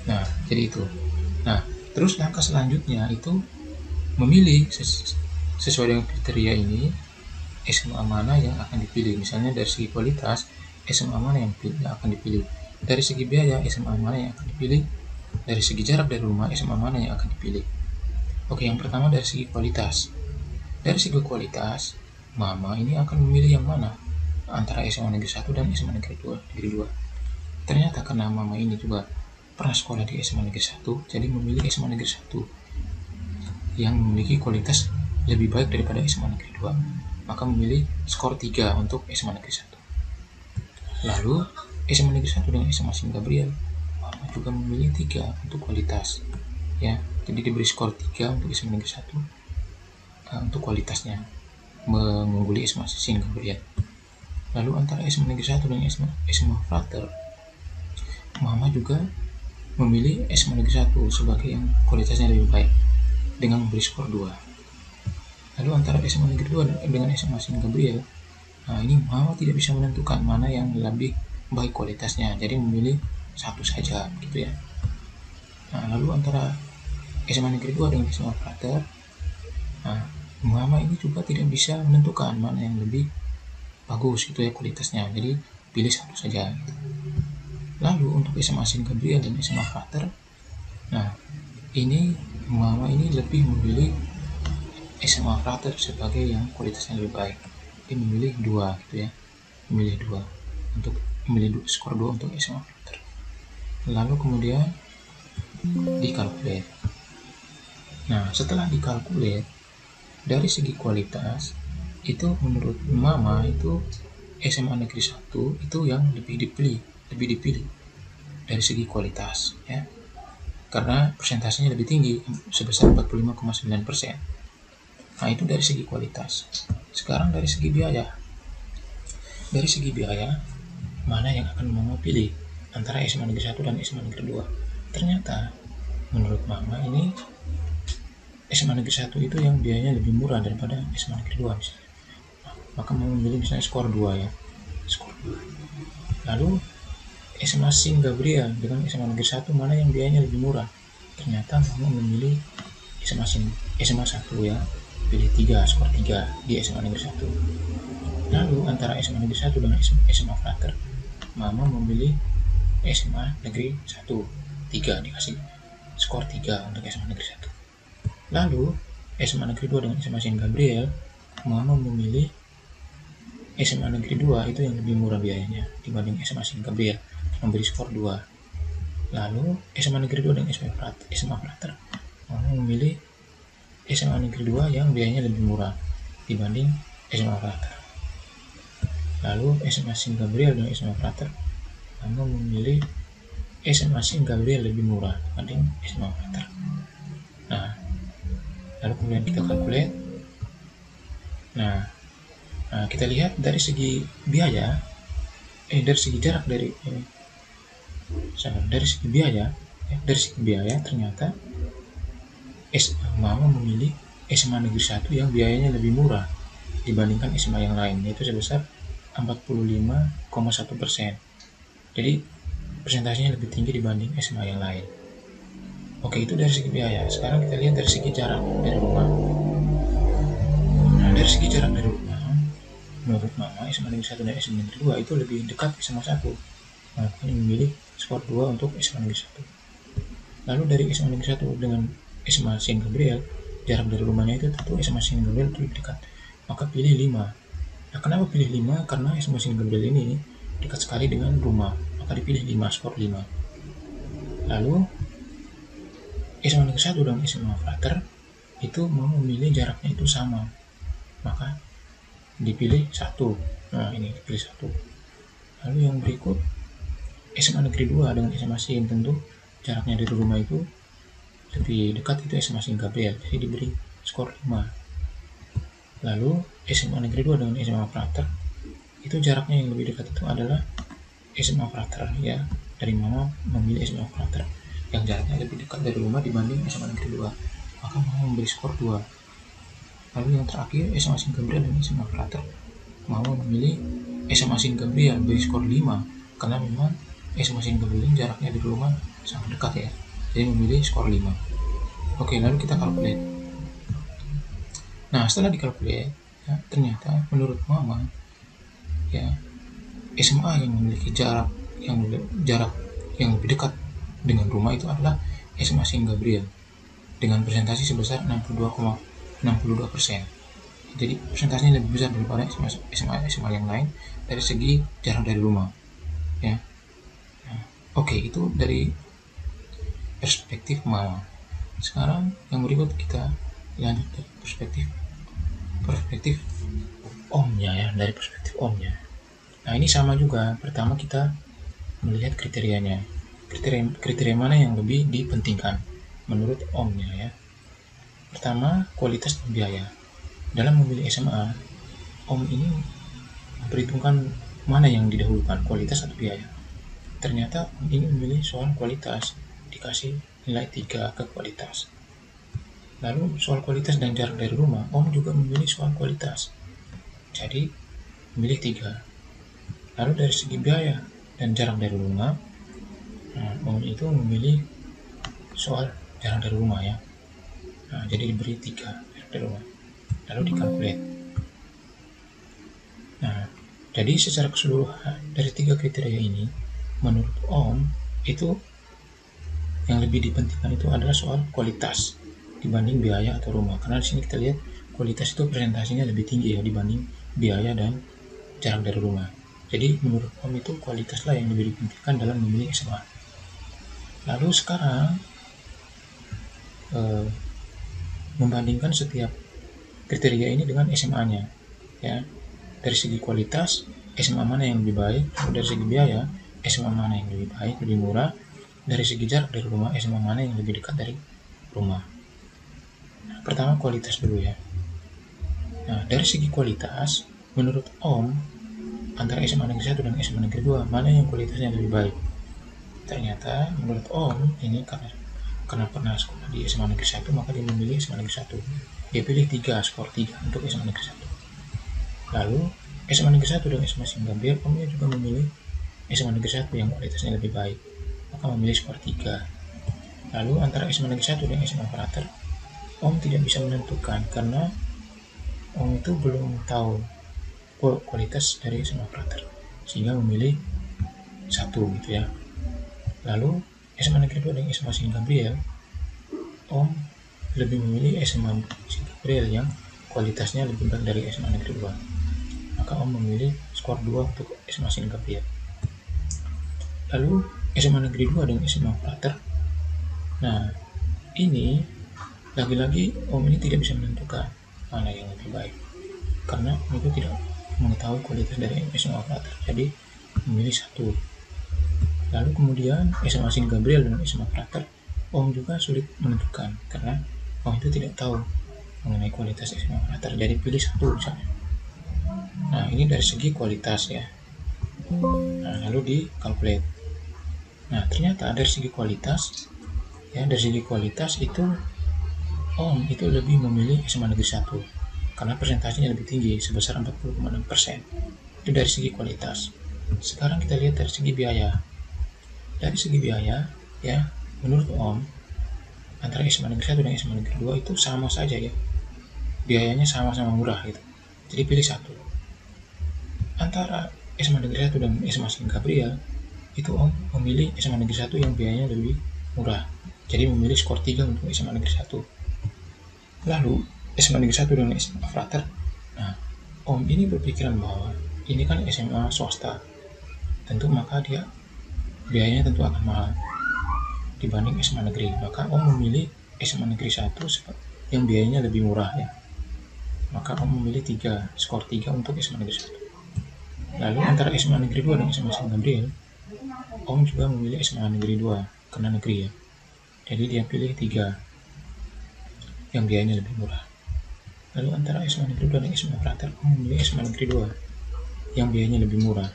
A: Nah, jadi itu. Nah, terus langkah selanjutnya itu memilih sesuai dengan kriteria ini SMA mana yang akan dipilih. Misalnya dari segi kualitas SMA mana yang akan dipilih. Dari segi biaya SMA mana yang akan dipilih. Dari segi jarak dari rumah SMA mana yang akan dipilih. Oke, yang pertama dari segi kualitas. Dari segi kualitas, mama ini akan memilih yang mana? antara SMA Negeri 1 dan SMA Negeri 2. Ternyata karena mama ini juga pernah sekolah di SMA Negeri 1, jadi memilih SMA Negeri 1 yang memiliki kualitas lebih baik daripada SMA Negeri 2. Maka memilih skor 3 untuk SMA Negeri 1. Lalu SMA Negeri 1 dengan SMA Sin Gabriel, mama juga memilih 3 untuk kualitas. Ya, jadi diberi skor 3 untuk SMA Negeri 1 untuk kualitasnya, mengungguli SMA Sin Gabriel. Lalu antara SMA Negeri 1 dan SMA Frater, mama juga memilih SMA Negeri 1 sebagai yang kualitasnya lebih baik dengan memberi skor 2. Lalu antara SMA Negeri 2 dengan SMA Sin Gabriel, nah ini mama tidak bisa menentukan mana yang lebih baik kualitasnya, jadi memilih satu saja gitu ya. Nah, lalu antara SMA Negeri 2 dengan SMA Frater, nah mama ini juga tidak bisa menentukan mana yang lebih bagus gitu ya kualitasnya, jadi pilih satu saja gitu. Lalu untuk SMA Sin Gabriel dan SMA Frater, nah ini mama ini lebih memilih SMA Frater sebagai yang kualitasnya lebih baik. Dia memilih 2 gitu ya, memilih skor 2 untuk SMA Frater. Lalu kemudian dikalkulate. Nah setelah dikalkulate dari segi kualitas itu menurut mama itu SMA Negeri 1 itu yang lebih dipilih dari segi kualitas ya, karena persentasenya lebih tinggi sebesar 45,9%. Nah itu dari segi kualitas. Sekarang dari segi biaya, mana yang akan mama pilih antara SMA Negeri 1 dan SMA Negeri 2? Ternyata menurut mama ini SMA Negeri 1 itu yang biayanya lebih murah daripada SMA Negeri 2 misalnya. Maka mama memilih misalnya skor 2 ya, skor 2. Lalu SMA Sin Gabriel dengan SMA Negeri 1 mana yang biayanya lebih murah? Ternyata mama memilih SMA 1 ya, pilih 3, skor 3 di SMA Negeri 1. Lalu antara SMA Negeri 1 dengan SMA Frater, mama memilih SMA Negeri 1, 3 dikasih skor 3 untuk SMA Negeri 1. Lalu SMA Negeri 2 dengan SMA Sin Gabriel, mama memilih SMA Negeri 2 itu yang lebih murah biayanya dibanding SMA Sin Gabriel, memberi skor 2. Lalu SMA Negeri 2 dengan SMA Frater, mama memilih SMA Negeri 2 yang biayanya lebih murah dibanding SMA Frater. Lalu SMA Sin Gabriel dan SMA Frater, mama memilih SMA Sin Gabriel lebih murah dibanding SMA Frater. Nah, lalu kemudian kita kalkulate. Nah, kita lihat dari segi biaya, dari segi jarak dari segi biaya ternyata mama memilih SMA Negeri 1 yang biayanya lebih murah dibandingkan SMA yang lain, yaitu sebesar 45,1%. Jadi persentasenya lebih tinggi dibanding SMA yang lain. Oke, itu dari segi biaya. Sekarang kita lihat dari segi jarak dari rumah. Nah, dari segi jarak dari rumah, menurut mama SMA Negeri 1 dan SMA Negeri 2 itu lebih dekat SMA 1. Makanya memilih skor 2 untuk SMA Negeri 1. Lalu dari SMA Negeri 1 dengan SMA Sin Gabriel, jarak dari rumahnya itu tentu SMA Sin Gabriel lebih dekat, maka pilih 5. Nah kenapa pilih 5? Karena SMA Sin Gabriel ini dekat sekali dengan rumah, maka dipilih 5, skor 5. Lalu SMA Negeri 1 dan SMA Frater itu mau memilih jaraknya itu sama, maka dipilih 1. Nah ini dipilih 1. Lalu yang berikut SMA Negeri 2 dengan SMA Sin, tentu jaraknya dari rumah itu lebih dekat, itu SMA Sin Gabriel, jadi diberi skor 5. Lalu SMA Negeri 2 dengan SMA Frater itu jaraknya yang lebih dekat itu adalah SMA Frater ya, dari mama memilih SMA Frater yang jaraknya lebih dekat dari rumah dibanding SMA Negeri 2, maka mama memberi skor 2. Lalu yang terakhir SMA Sin Gabriel dan SMA Frater, mama memilih SMA Sin Gabriel beri skor 5 karena memang SMA Sin Gabriel jaraknya dari rumah sangat dekat ya, jadi memilih skor 5. Oke, lalu kita kalkulate. Nah setelah dikalkulate ya, ternyata menurut mama ya SMA yang memiliki jarak yang lebih dekat dengan rumah itu adalah SMA Sin Gabriel dengan presentasi sebesar 62,62%. jadi persentasenya lebih besar daripada SMA yang lain dari segi jarak dari rumah ya. Nah, oke, itu dari perspektif mama. Sekarang yang berikut kita lanjut dari perspektif omnya ya, dari perspektif omnya. Nah, ini sama juga. Pertama kita melihat kriterianya. Kriteria mana yang lebih dipentingkan menurut omnya ya. Pertama, kualitas dan biaya. Dalam memilih SMA, om ini memperhitungkan mana yang didahulukan, kualitas atau biaya. Ternyata om ini memilih soal kualitas, dikasih nilai 3 ke kualitas. Lalu soal kualitas dan jarak dari rumah, om juga memilih soal kualitas, jadi memilih 3. Lalu dari segi biaya dan jarak dari rumah, om itu memilih soal jarak dari rumah ya. Nah, jadi diberi 3 jarak dari rumah, lalu dikalkulasi. Nah, jadi secara keseluruhan dari 3 kriteria ini, menurut om itu yang lebih dipentingkan itu adalah soal kualitas dibanding biaya atau rumah. Karena di sini kita lihat kualitas itu presentasinya lebih tinggi ya dibanding biaya dan jarak dari rumah. Jadi menurut om itu kualitaslah yang lebih dipentingkan dalam memilih SMA. Lalu sekarang membandingkan setiap kriteria ini dengan SMA-nya ya. Dari segi kualitas SMA mana yang lebih baik, dari segi biaya SMA mana yang lebih baik, lebih murah, dari segi jarak dari rumah SMA mana yang lebih dekat dari rumah. Nah, pertama kualitas dulu ya. Nah, dari segi kualitas menurut om antara SMA Negeri 1 dan SMA Negeri 2 mana yang kualitasnya lebih baik. Ternyata menurut om ini karena pernah sekolah di SMA Negeri 1 maka dia memilih SMA Negeri 1. Dia pilih 3, skor 3 untuk SMA Negeri 1. Lalu SMA Negeri 1 dan SMA Singapura omnya juga memilih SMA Negeri 1 yang kualitasnya lebih baik, maka memilih skor 3. Lalu antara SMA Negeri 1 dan SMA Frater, om tidak bisa menentukan karena om itu belum tahu kualitas dari SMA Frater, sehingga memilih 1 gitu ya. Lalu SMA Negeri 2 dan SMA Singapura, om lebih memilih SMA Singapura yang kualitasnya lebih baik dari SMA Negeri 2, maka om memilih skor 2 untuk SMA Singapura. Lalu SMA Negeri 2 dan SMA Frater, nah ini lagi-lagi om ini tidak bisa menentukan mana yang lebih baik karena om itu tidak mengetahui kualitas dari SMA Frater, jadi memilih 1. Lalu kemudian SMA St. Gabriel dan SMA Frater, om juga sulit menentukan karena om itu tidak tahu mengenai kualitas SMA Frater, jadi pilih 1 misalnya. Nah, ini dari segi kualitas ya. Nah, lalu dikalkulasi. Nah, ternyata dari segi kualitas ya, dari segi kualitas itu om itu lebih memilih SMA Negeri 1 karena presentasinya lebih tinggi sebesar 40,6%. Itu dari segi kualitas. Sekarang kita lihat dari segi biaya. Dari segi biaya ya, menurut om antara SMA Negeri 1 dan SMA Negeri 2 itu sama saja ya. Biayanya sama-sama murah gitu. Jadi pilih 1. Antara SMA Negeri 1 dan SMA St. Gabriel itu om memilih SMA Negeri 1 yang biayanya lebih murah. Jadi memilih skor 3 untuk SMA Negeri 1. Lalu SMA Negeri 1 dan SMA Frater. Nah, om ini berpikiran bahwa ini kan SMA swasta. Tentu maka dia biayanya tentu akan mahal dibanding SMA negeri. Maka om memilih SMA Negeri 1 yang biayanya lebih murah ya. Maka om memilih 3, skor 3 untuk SMA Negeri 1. Lalu antara SMA Negeri 2 dan SMA St. Gabriel, om juga memilih SMA Negeri 2 karena negeri ya. Jadi dia pilih 3 yang biayanya lebih murah. Lalu antara SMA Negeri 2 dan SMA Frater, om memilih SMA Negeri 2 yang biayanya lebih murah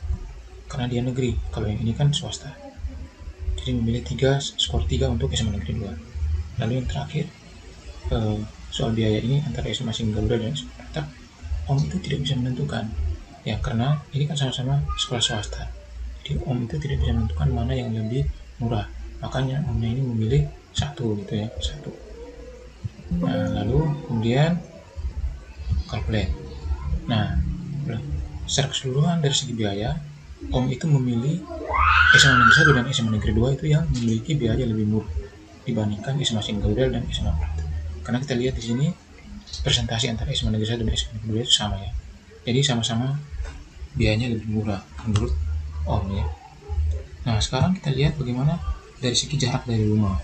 A: karena dia negeri. Kalau yang ini kan swasta. Jadi memilih 3, skor 3 untuk SMA Negeri 2. Lalu yang terakhir soal biaya ini antara SMA Singapura dan SMA Frater, om itu tidak bisa menentukan ya karena ini kan sama-sama sekolah swasta. Jadi om itu tidak bisa menentukan mana yang lebih murah, makanya omnya ini memilih 1 gitu ya, 1. Nah, lalu kemudian kalkulasi. Nah, secara keseluruhan dari segi biaya, om itu memilih SMA Negeri 1 dan SMA Negeri 2 itu yang memiliki biaya lebih murah dibandingkan SMA Singapura dan SMA Frater. Karena kita lihat di sini presentasi antara SMA Negeri 1 dan SMA Negeri 2 itu sama ya. Jadi sama-sama biayanya lebih murah menurut Om ya. Nah sekarang kita lihat bagaimana dari segi jarak dari rumah.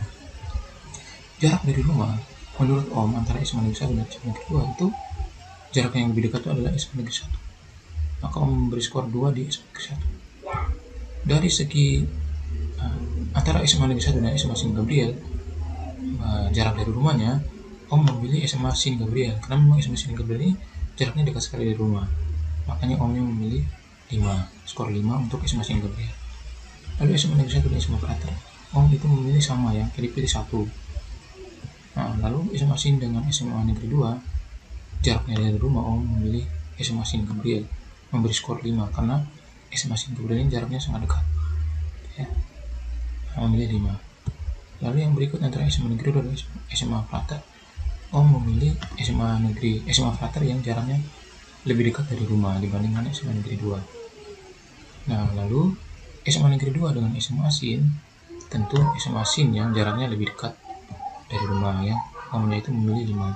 A: Jarak dari rumah menurut Om antara SMA Negeri 1 dan SMA Negeri 2 itu jarak yang lebih dekat itu adalah SMA Negeri 1. Maka Om memberi skor 2 di SMA Negeri 1. Dari segi antara SMA Negeri 1 dan SMA Sin Gabriel, jarak dari rumahnya, Om memilih SMA Sin Gabriel karena memang SMA Sin Gabriel ini jaraknya dekat sekali dari rumah. Makanya Omnya memilih 5, skor 5 untuk SMA Sin Gabriel. Lalu SMA Negeri 1 dan SMA Frater, Om itu memilih sama ya, jadi pilih 1. Nah, lalu SMA Sin dengan SMA Negeri 2, jaraknya dari rumah, Om memilih SMA Sin Gabriel, memberi skor 5 karena SMA Sin Gabriel ini jaraknya sangat dekat ya. Memilih 5. Lalu yang berikut antara SMA Negeri 2 dan SMA Frater, Om memilih SMA Frater yang jaraknya lebih dekat dari rumah dibandingkan SMA Negeri 2. Nah, lalu SMA Negeri 2 dengan SMA Sin, tentu SMA Sin yang jaraknya lebih dekat dari rumah ya. Omnya itu memilih 5.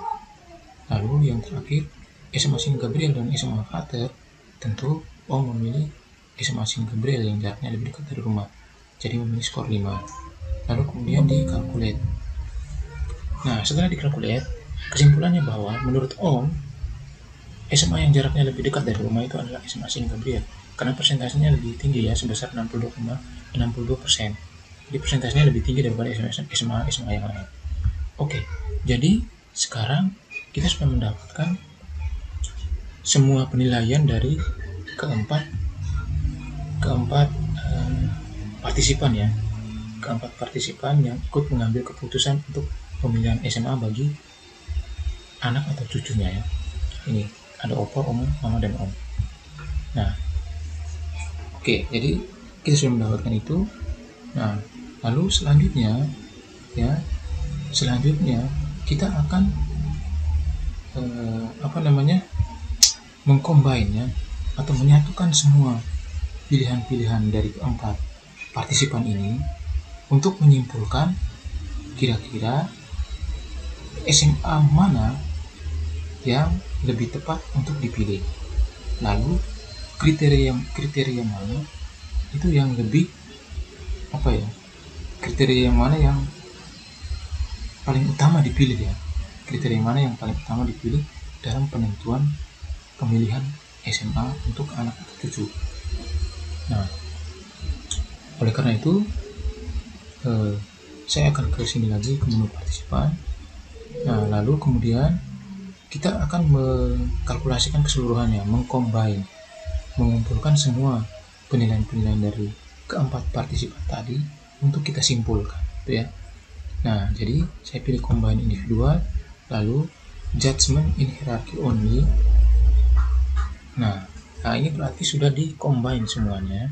A: Lalu yang terakhir, SMA Sin Gabriel dan SMA Frater, tentu Om memilih SMA Sin Gabriel yang jaraknya lebih dekat dari rumah. Jadi memilih skor 5. Lalu kemudian dikalkulate. Nah, setelah dikalkulate, kesimpulannya bahwa menurut Om, SMA yang jaraknya lebih dekat dari rumah itu adalah SMA Sin Gabriel karena persentasenya lebih tinggi ya, sebesar 62,62%. Jadi persentasenya lebih tinggi daripada SMA yang lain. Oke, jadi sekarang kita sudah mendapatkan semua penilaian dari keempat partisipan ya, keempat partisipan yang ikut mengambil keputusan untuk pemilihan SMA bagi anak atau cucunya ya. Ini ada opa, om, mama, dan om. Nah, oke, jadi kita sudah mendapatkan itu. Nah, lalu selanjutnya kita akan mengcombine ya, atau menyatukan semua pilihan-pilihan dari keempat partisipan ini untuk menyimpulkan kira-kira SMA mana yang lebih tepat untuk dipilih. Lalu kriteria mana itu yang lebih kriteria yang mana yang paling utama dipilih ya. Kriteria mana yang paling utama dipilih dalam penentuan pemilihan SMA untuk anak atau cucu. Nah, oleh karena itu saya akan ke sini lagi ke menu partisipan. Nah, lalu kemudian kita akan mengkalkulasikan keseluruhannya, mengcombine, mengumpulkan semua penilaian-penilaian dari keempat partisipan tadi untuk kita simpulkan, gitu ya. Nah, jadi saya pilih combine individual, lalu judgment in hierarchy only. Nah, ini berarti sudah di-combine semuanya.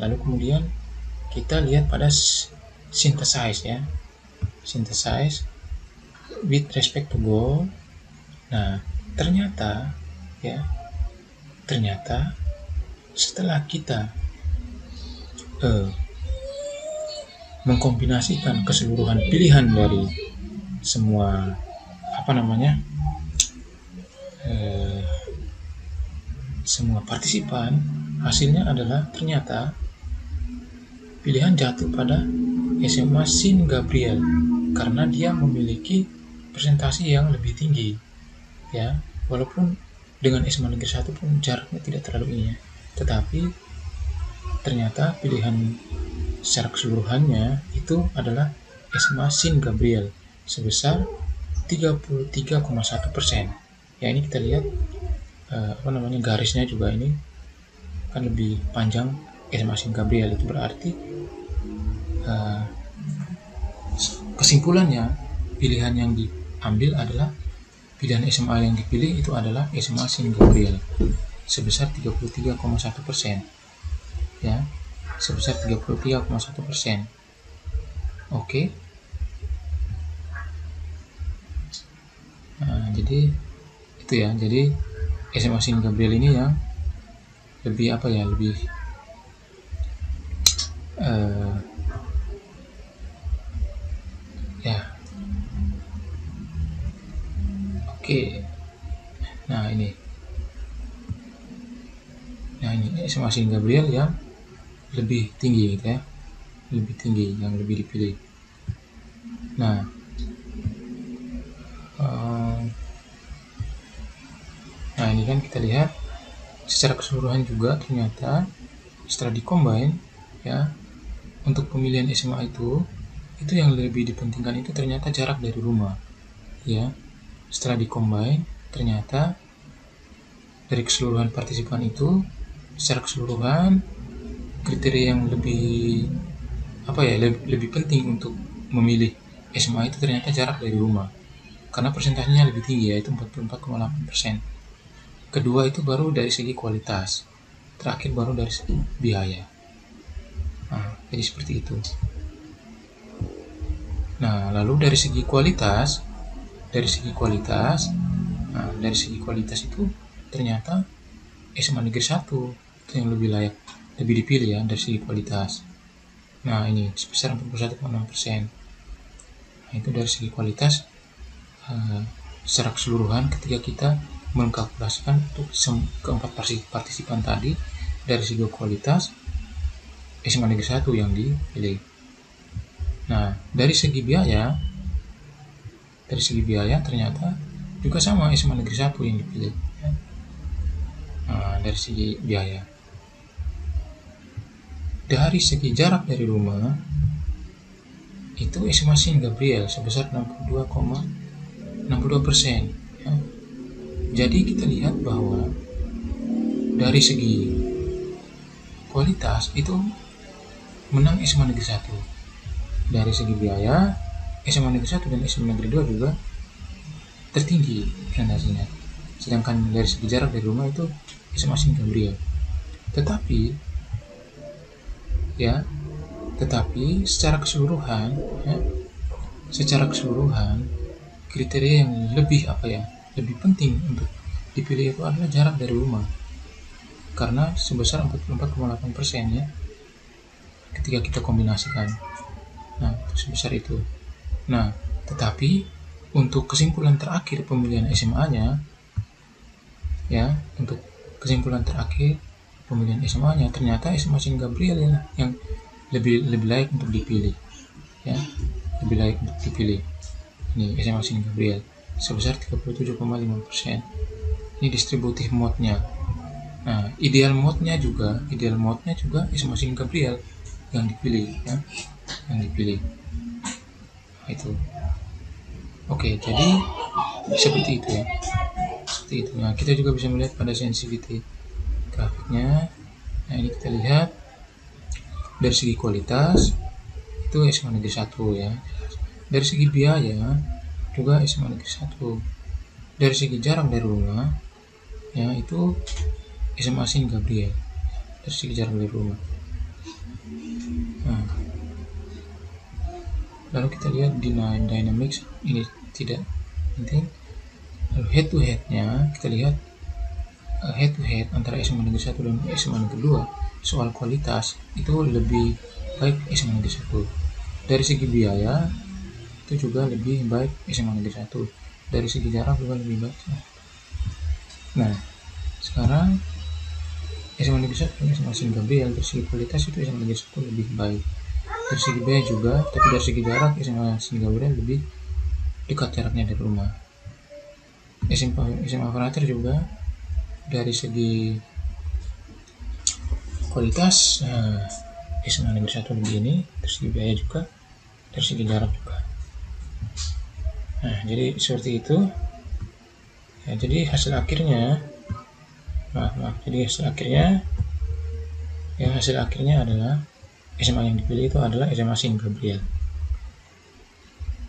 A: Lalu kemudian kita lihat pada synthesize ya. Synthesize with respect to goal. Nah, ternyata setelah kita mengkombinasikan keseluruhan pilihan dari semua semua partisipan, hasilnya adalah ternyata pilihan jatuh pada SMA Sin Gabriel karena dia memiliki presentasi yang lebih tinggi ya, walaupun dengan SMA Negeri 1 pun jaraknya tidak terlalu ini ya, tetapi ternyata pilihan secara keseluruhannya itu adalah SMA Sin Gabriel sebesar 33,1%. Ya, ini kita lihat garisnya juga ini kan lebih panjang. SMA Sin Gabriel itu berarti kesimpulannya pilihan yang diambil adalah pilihan SMA yang dipilih itu adalah SMA Sin Gabriel sebesar 33,1%. Ya, sebesar 33,1%. Oke. Nah, jadi itu ya. Jadi SMA Sin Gabriel ini yang lebih Oke, nah ini SMA Sin Gabriel yang lebih tinggi gitu ya, lebih tinggi, yang lebih dipilih. Nah, ini kan kita lihat secara keseluruhan juga ternyata setelah dikombin ya, untuk pemilihan SMA itu yang lebih dipentingkan itu ternyata jarak dari rumah ya. Setelah dikombin ternyata dari keseluruhan partisipan itu secara keseluruhan kriteria yang lebih lebih penting untuk memilih SMA itu ternyata jarak dari rumah, karena persentasenya lebih tinggi, yaitu 44,8%. Kedua itu baru dari segi kualitas, terakhir baru dari segi biaya. Nah, jadi seperti itu. Nah, lalu dari segi kualitas itu ternyata SMA Negeri 1 itu yang lebih layak, lebih dipilih ya dari segi kualitas. Nah, ini sebesar 41,6%. Nah, itu dari segi kualitas secara keseluruhan ketika kita mengkalkulasikan untuk keempat partisipan tadi, dari segi kualitas SMA Negeri 1 yang dipilih. Nah, dari segi biaya ternyata juga sama, SMA Negeri 1 yang dipilih. Nah, dari segi biaya. Dari segi jarak dari rumah itu SMA Sin Gabriel sebesar 62,62%. Ya. Jadi kita lihat bahwa dari segi kualitas itu menang SMA Negeri 1. Dari segi biaya SMA Negeri 1 dan SMA Negeri 2 juga tertinggi presentasinya. Sedangkan dari segi jarak dari rumah itu SMA Sin Gabriel. Tetapi secara keseluruhan kriteria yang lebih penting untuk dipilih itu adalah jarak dari rumah, karena sebesar 44,8% ya ketika kita kombinasikan. Nah, sebesar itu. Nah, tetapi untuk kesimpulan terakhir pemilihan SMA-nya ya, ternyata SMA Sin Gabriel yang lebih layak untuk dipilih ya, lebih layak untuk dipilih. Ini SMA Sin Gabriel sebesar 37,5%. Ini distributif mode-nya. Nah, ideal mode-nya juga SMA Sin Gabriel yang dipilih ya, Nah, itu. Oke, jadi seperti itu ya. Nah, kita juga bisa melihat pada sensitivity grafiknya. Nah, ini kita lihat dari segi kualitas itu SMA Negeri 1 ya. Dari segi biaya juga SMA Negeri 1. Dari segi jarak dari rumah ya, itu SMA Sin Gabriel. Dari segi jarak dari rumah. Nah, lalu kita lihat dynamics, ini tidak penting. Lalu head to head-nya kita lihat head to head antara SMA Negeri 1 dan SMA Negeri 2 soal kualitas itu lebih baik SMA Negeri 1. Dari segi biaya itu juga lebih baik SMA Negeri 1. Dari segi jarak juga lebih baik. Nah, sekarang SMA Negeri 1 dan SMA Sin Gabriel dari segi kualitas itu SMA Negeri 1 lebih baik. Dari segi biaya juga, tapi dari segi jarak SMA Sin Gabriel lebih dekat jaraknya dari rumah. SMA Fanatir juga dari segi kualitas SMA Negeri 1 lebih ini, dari segi biaya juga, dari segi jarak juga. Nah, jadi seperti itu ya. Jadi hasil akhirnya adalah SMA yang dipilih itu adalah SMA Sin Gabriel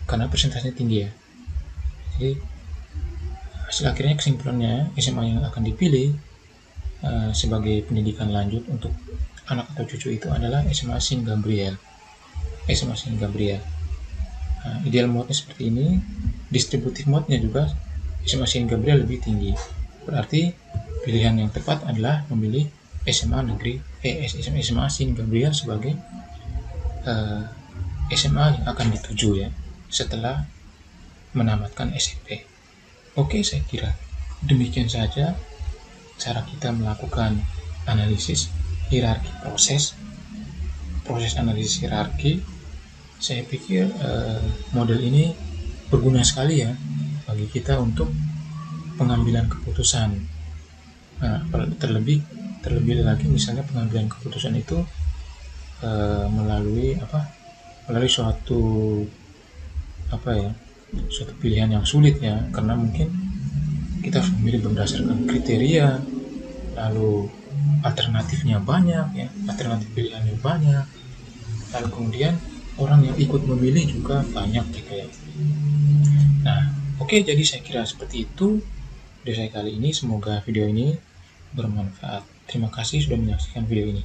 A: karena persentasenya tinggi ya. Jadi hasil akhirnya kesimpulannya SMA yang akan dipilih sebagai pendidikan lanjut untuk anak atau cucu itu adalah SMA Sin Gabriel. Ideal mode-nya seperti ini, distributif mode-nya juga SMA Sin Gabriel lebih tinggi. Berarti pilihan yang tepat adalah memilih SMA Sin Gabriel sebagai SMA yang akan dituju ya setelah menamatkan SMP. Oke, saya kira demikian saja cara kita melakukan analisis hierarki proses analisis hierarki. Saya pikir model ini berguna sekali ya bagi kita untuk pengambilan keputusan. Nah, terlebih lagi misalnya pengambilan keputusan itu melalui suatu suatu pilihan yang sulit ya, karena mungkin kita harus memilih berdasarkan kriteria, lalu alternatifnya banyak ya, alternatif pilihannya banyak, lalu kemudian orang yang ikut memilih juga banyak gitu ya. Nah, oke, jadi saya kira seperti itu dari saya kali ini. Semoga video ini bermanfaat. Terima kasih sudah menyaksikan video ini.